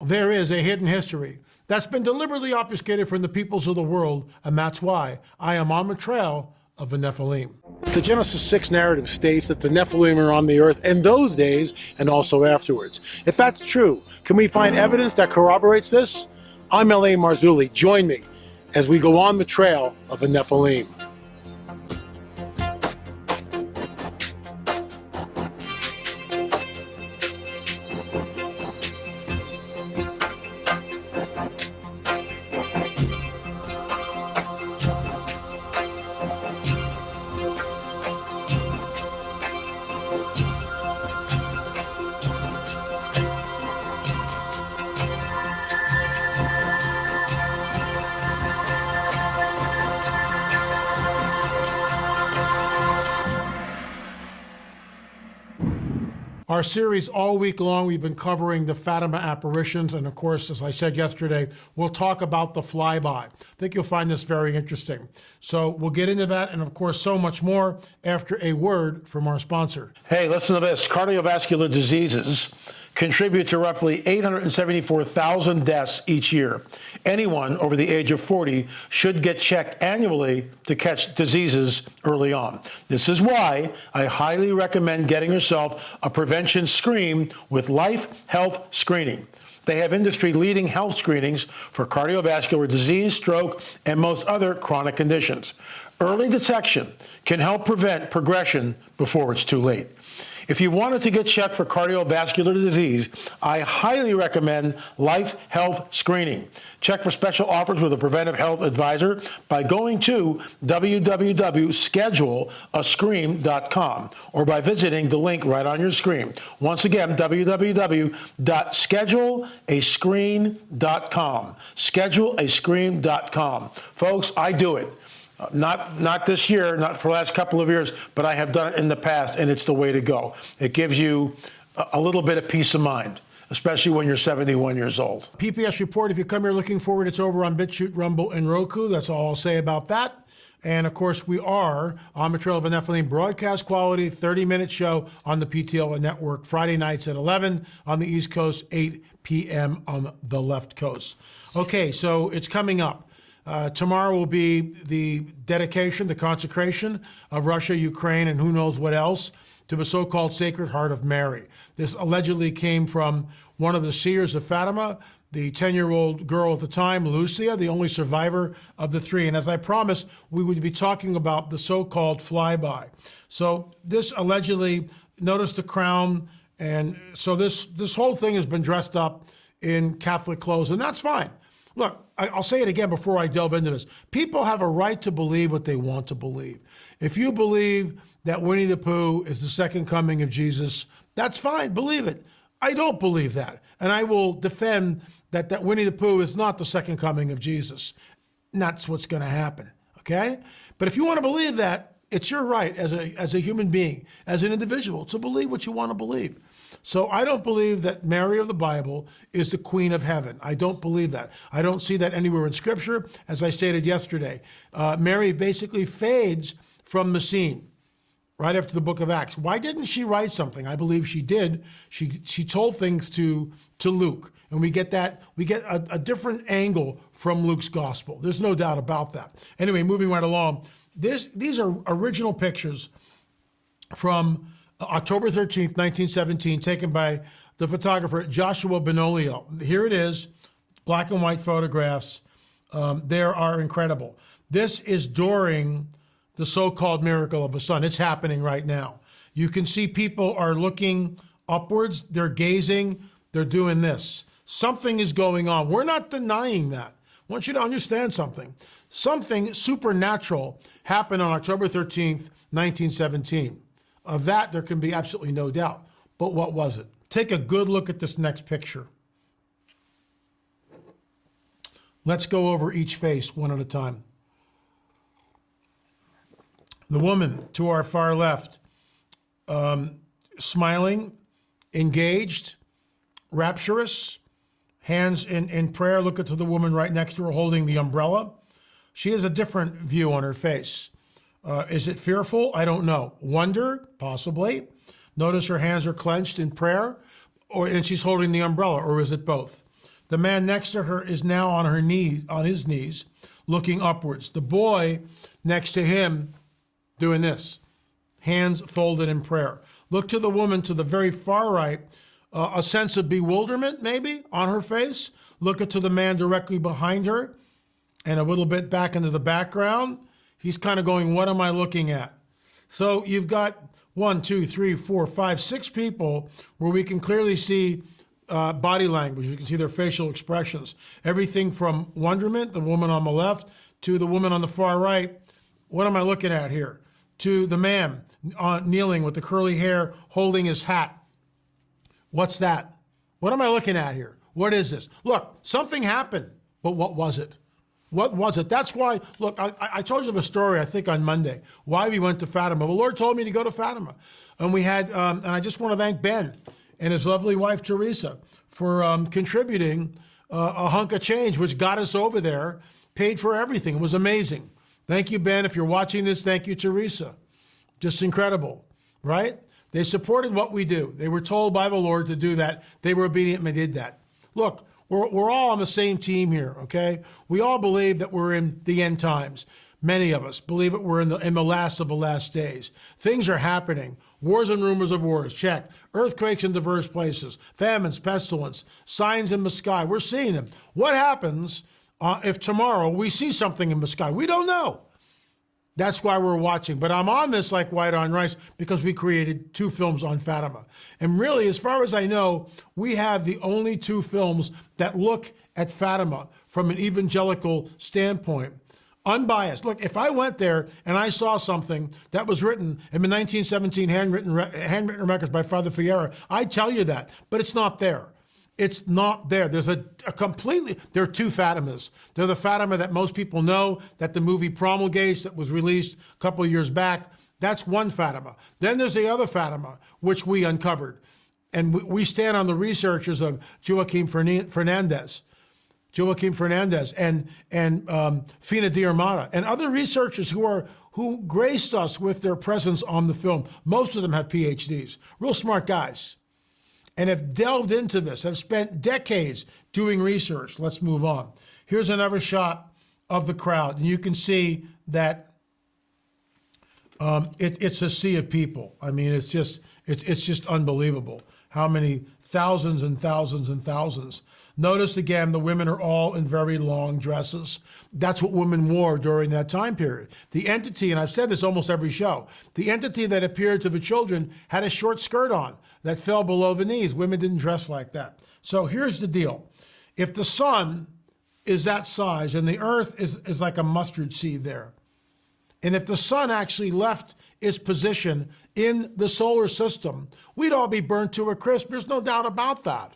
There is a hidden history that's been deliberately obfuscated from the peoples of the world, and that's why I am on the trail of the Nephilim. The Genesis 6 narrative states that the Nephilim are on the earth in those days and also afterwards. If that's true, can we find evidence that corroborates this? I'm L.A. Marzulli. Join me as we go on the trail of the Nephilim. Our series all week long, we've been covering the FATIMA apparitions. And of course, as I said yesterday, we'll talk about the flyby. I think you'll find this very interesting. So we'll get into that and of course, so much more after a word from our sponsor. Hey, listen to this. Cardiovascular diseases contribute to roughly 874,000 deaths each year. Anyone over the age of 40 should get checked annually to catch diseases early on. This is why I highly recommend getting yourself a prevention screen with Life Health Screening. They have industry-leading health screenings for cardiovascular disease, stroke, and most other chronic conditions. Early detection can help prevent progression before it's too late. If you wanted to get checked for cardiovascular disease, I highly recommend Life Health Screening. Check for special offers with a preventive health advisor by going to www.scheduleascreen.com or by visiting the link right on your screen. Once again, www.scheduleascreen.com. Scheduleascreen.com. Folks, I do it. Not this year, not for the last couple of years, but I have done it in the past, and it's the way to go. It gives you a little bit of peace of mind, especially when you're 71 years old. pp&s report, if you come here looking forward, it's over on Bitchute, Rumble, and Roku. That's all I'll say about that. And of course, we are on the Trail of the Nephilim, broadcast quality, 30-minute show on the PTL network, Friday nights at 11 on the East Coast, 8 p.m. on the left coast. Okay, so it's coming up. Tomorrow will be the dedication, the consecration of Russia, Ukraine, and who knows what else to the so-called Sacred Heart of Mary. This allegedly came from one of the seers of Fatima, the 10-year-old girl at the time, Lucia, the only survivor of the three. And as I promised, we would be talking about the so-called flyby. So this allegedly, notice the crown, and so this whole thing has been dressed up in Catholic clothes, and that's fine. Look, I'll say it again before I delve into this. People have a right to believe what they want to believe. If you believe that Winnie the Pooh is the second coming of Jesus, that's fine, believe it. I don't believe that. And I will defend that Winnie the Pooh is not the second coming of Jesus. And that's what's going to happen, okay? But if you want to believe that, it's your right as a human being, as an individual, to believe what you want to believe. So I don't believe that Mary of the Bible is the Queen of Heaven. I don't believe that. I don't see that anywhere in Scripture. As I stated yesterday, Mary basically fades from the scene right after the book of Acts. Why didn't she write something? I believe she did. She told things to Luke, and we get a different angle from Luke's gospel. There's no doubt about that. Anyway, moving right along, these are original pictures from October 13th, 1917, taken by the photographer Joshua Benolio. Here it is, black and white photographs. They are incredible. This is during the so-called miracle of the sun. It's happening right now. You can see people are looking upwards, they're gazing, they're doing this. Something is going on. We're not denying that. I want you to understand something. Something supernatural happened on October 13th, 1917. Of that, there can be absolutely no doubt. But what was it? Take a good look at this next picture. Let's go over each face one at a time. The woman to our far left, smiling, engaged, rapturous, hands in prayer. Look at the woman right next to her holding the umbrella. She has a different view on her face. Is it fearful? I don't know. Wonder? Possibly. Notice her hands are clenched in prayer, and she's holding the umbrella, or is it both? The man next to her is now on his knees, looking upwards. The boy next to him doing this, hands folded in prayer. Look to the woman to the very far right, a sense of bewilderment maybe on her face. Look to the man directly behind her and a little bit back into the background. He's kind of going, what am I looking at? So you've got 1, 2, 3, 4, 5, 6 people where we can clearly see body language. You can see their facial expressions. Everything from wonderment, the woman on the left, to the woman on the far right. What am I looking at here? To the man kneeling with the curly hair, holding his hat. What's that? What am I looking at here? What is this? Look, something happened, but what was it? What was it? That's why, look, I told you the story, I think on Monday, why we went to Fatima. The Lord told me to go to Fatima. And we had, and I just want to thank Ben and his lovely wife, Teresa, for contributing a hunk of change, which got us over there, paid for everything. It was amazing. Thank you, Ben. If you're watching this, thank you, Teresa. Just incredible, right? They supported what we do. They were told by the Lord to do that. They were obedient and they did that. Look, we're all on the same team here, okay? We all believe that we're in the end times. Many of us believe that we're in the last of the last days. Things are happening. Wars and rumors of wars, check. Earthquakes in diverse places. Famines, pestilence, signs in the sky. We're seeing them. What happens if tomorrow we see something in the sky? We don't know. That's why we're watching. But I'm on this like white on rice because we created 2 films on Fatima. And really, as far as I know, we have the only 2 films that look at Fatima from an evangelical standpoint. Unbiased. Look, if I went there and I saw something that was written in the 1917 handwritten records by Father Fiera, I'd tell you that. But it's not there. It's not there. There's a completely, there are 2 Fatimas. They're the Fatima that most people know, that the movie promulgates, that was released a couple of years back. That's one Fatima. Then there's the other Fatima, which we uncovered. And we stand on the researchers of Joaquim Fernandez and Fina de Armada and other researchers who graced us with their presence on the film. Most of them have PhDs, real smart guys, and have delved into this, have spent decades doing research. Let's move on. Here's another shot of the crowd, and you can see that it's a sea of people. I mean, it's just unbelievable how many thousands and thousands and thousands. Notice again, the women are all in very long dresses. That's what women wore during that time period. The entity, and I've said this almost every show, the entity that appeared to the children had a short skirt on that fell below the knees. Women didn't dress like that. So here's the deal. If the sun is that size and the earth is like a mustard seed there, and if the sun actually left its position in the solar system, we'd all be burnt to a crisp. There's no doubt about that.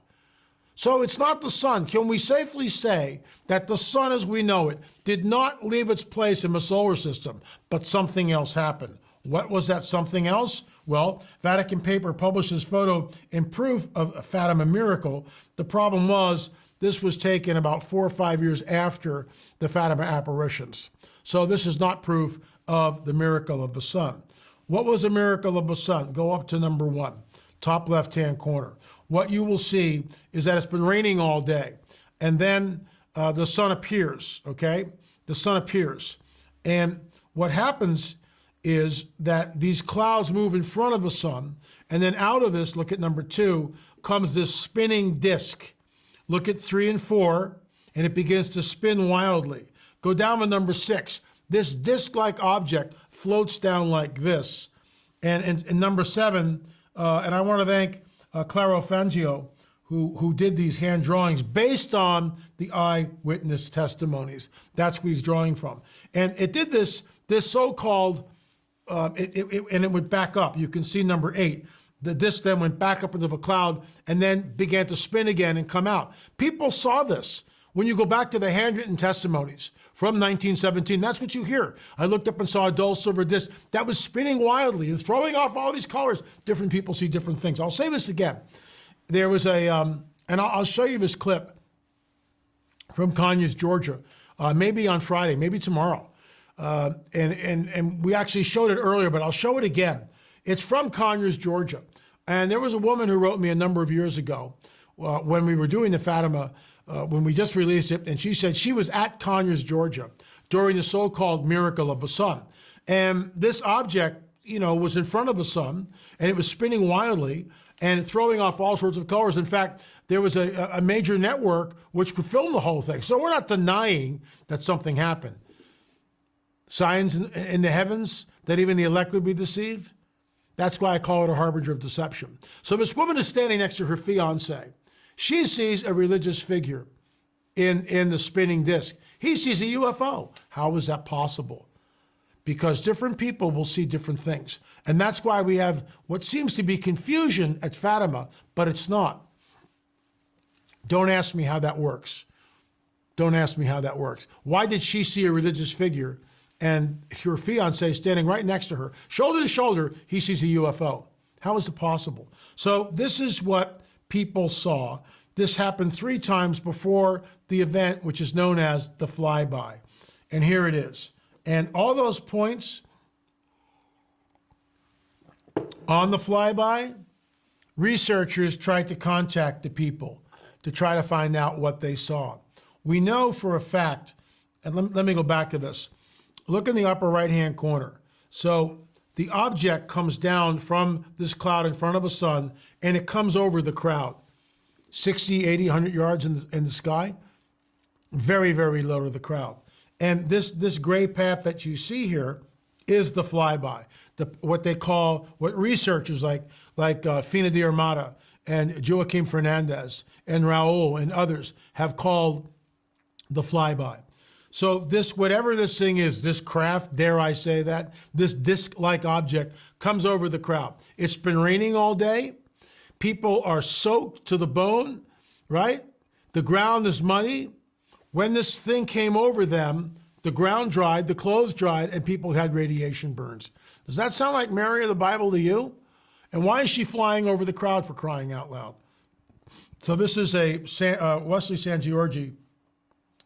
So it's not the sun. Can we safely say that the sun as we know it did not leave its place in the solar system, but something else happened? What was that something else? Well, Vatican paper publishes photo in proof of a Fatima miracle. The problem was this was taken about 4 or 5 years after the Fatima apparitions. So this is not proof of the miracle of the sun. What was the miracle of the sun? Go up to number 1, top left-hand corner. What you will see is that it's been raining all day, and then the sun appears, okay? The sun appears. And what happens is that these clouds move in front of the sun, and then out of this, look at number 2, comes this spinning disk. Look at 3 and 4, and it begins to spin wildly. Go down to number 6. This disc-like object floats down like this. And in number 7, and I want to thank Claro Fangio, who did these hand drawings based on the eyewitness testimonies. That's where he's drawing from. And it did this so-called, and it went back up. You can see number 8. The disc then went back up into the cloud and then began to spin again and come out. People saw this. When you go back to the handwritten testimonies from 1917, that's what you hear. I looked up and saw a dull silver disc that was spinning wildly and throwing off all these colors. Different people see different things. I'll say this again. There was and I'll show you this clip from Conyers, Georgia, maybe on Friday, maybe tomorrow. And we actually showed it earlier, but I'll show it again. It's from Conyers, Georgia. And there was a woman who wrote me a number of years ago when we were doing the Fatima when we just released it, and she said she was at Conyers, Georgia, during the so-called miracle of the sun. And this object, was in front of the sun, and it was spinning wildly and throwing off all sorts of colors. In fact, there was a major network which could film the whole thing. So we're not denying that something happened. Signs in the heavens that even the elect would be deceived. That's why I call it a harbinger of deception. So this woman is standing next to her fiance. She sees a religious figure in the spinning disc. He sees a UFO. How is that possible? Because different people will see different things. And that's why we have what seems to be confusion at Fatima, but it's not. Don't ask me how that works. Don't ask me how that works. Why did she see a religious figure and her fiance standing right next to her, shoulder to shoulder, he sees a UFO? How is it possible? So this is what people saw. This happened 3 times before the event, which is known as the Flyby. And here it is. And all those points on the Flyby, researchers tried to contact the people to try to find out what they saw. We know for a fact, and let me go back to this. Look in the upper right-hand corner. So the object comes down from this cloud in front of the sun, and it comes over the crowd. 60, 80, 100 yards in the sky. Very, very low to the crowd. And this gray path that you see here is the Flyby. What researchers like Fina de Armada and Joaquim Fernandez and Raul and others have called the Flyby. So whatever this thing is, this craft, dare I say that, this disc-like object comes over the crowd. It's been raining all day. People are soaked to the bone, right? The ground is muddy. When this thing came over them, the ground dried, the clothes dried, and people had radiation burns. Does that sound like Mary of the Bible to you? And why is she flying over the crowd, for crying out loud? So this is Wesley Sangiorgi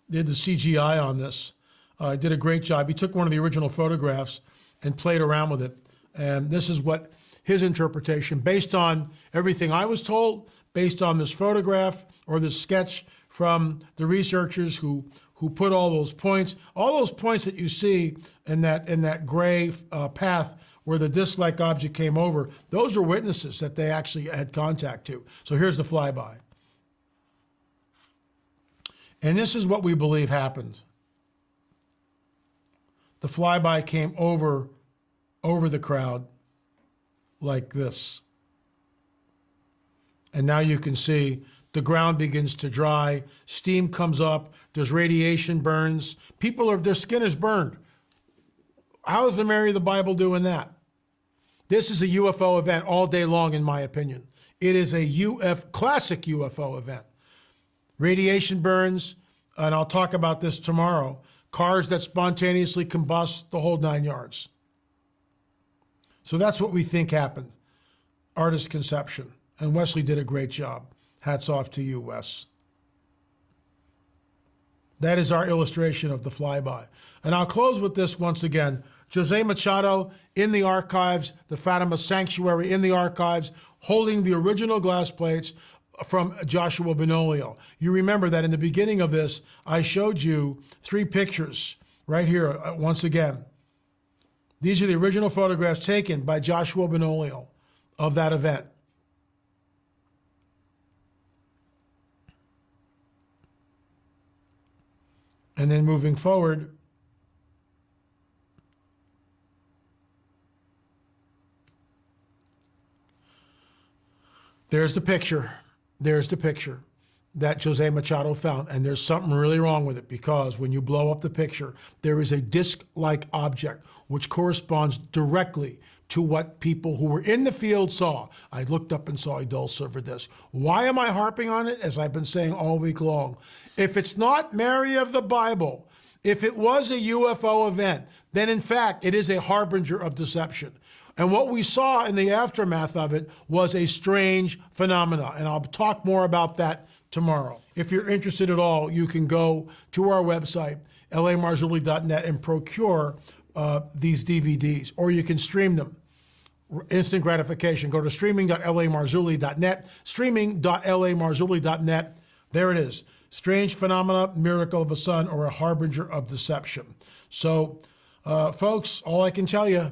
did the CGI on this. Did a great job. He took one of the original photographs and played around with it. And this is what his interpretation, based on everything I was told, based on this photograph or this sketch from the researchers who put all those points that you see in that gray path where the disc-like object came over. Those are witnesses that they actually had contact to. So here's the Flyby. And this is what we believe happened. The Flyby came over the crowd like this. And now you can see the ground begins to dry, steam comes up, there's radiation burns. Their skin is burned. How is the Mary of the Bible doing that? This is a UFO event all day long, in my opinion. It is a classic UFO event. Radiation burns, and I'll talk about this tomorrow. Cars that spontaneously combust, the whole 9 yards. So that's what we think happened. Artist conception. And Wesley did a great job. Hats off to you, Wes. That is our illustration of the Flyby. And I'll close with this once again. Jose Machado in the archives, the Fatima Sanctuary in the archives, holding the original glass plates from Joshua Benolio. You remember that in the beginning of this, I showed you 3 pictures right here once again. These are the original photographs taken by Joshua Benolio of that event. And then moving forward, there's the picture. There's the picture that Jose Machado found. And there's something really wrong with it, because when you blow up the picture, there is a disc-like object which corresponds directly to what people who were in the field saw. I looked up and saw a dull silver disc. Why am I harping on it? As I've been saying all week long, if it's not Mary of the Bible, if it was a UFO event, then in fact, it is a harbinger of deception. And what we saw in the aftermath of it was a strange phenomena. And I'll talk more about that tomorrow. If you're interested at all, you can go to our website, lamarzulli.net, and procure these DVDs, or you can stream them. Instant gratification. Go to streaming.lamarzulli.net, streaming.lamarzulli.net. There it is. strange phenomena, miracle of a sun, or a harbinger of deception. So, folks, all I can tell you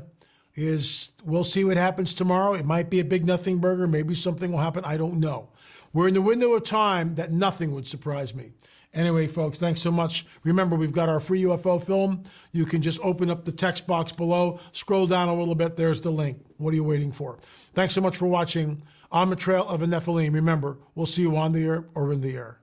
is we'll see what happens tomorrow. It might be a big nothing burger. Maybe something will happen. I don't know. We're in the window of time that nothing would surprise me. Anyway, folks, thanks so much. Remember, we've got our free UFO film. You can just open up the text box below, scroll down a little bit. There's the link. What are you waiting for? Thanks so much for watching On the Trail of a Nephilim. Remember, we'll see you on the air or in the air.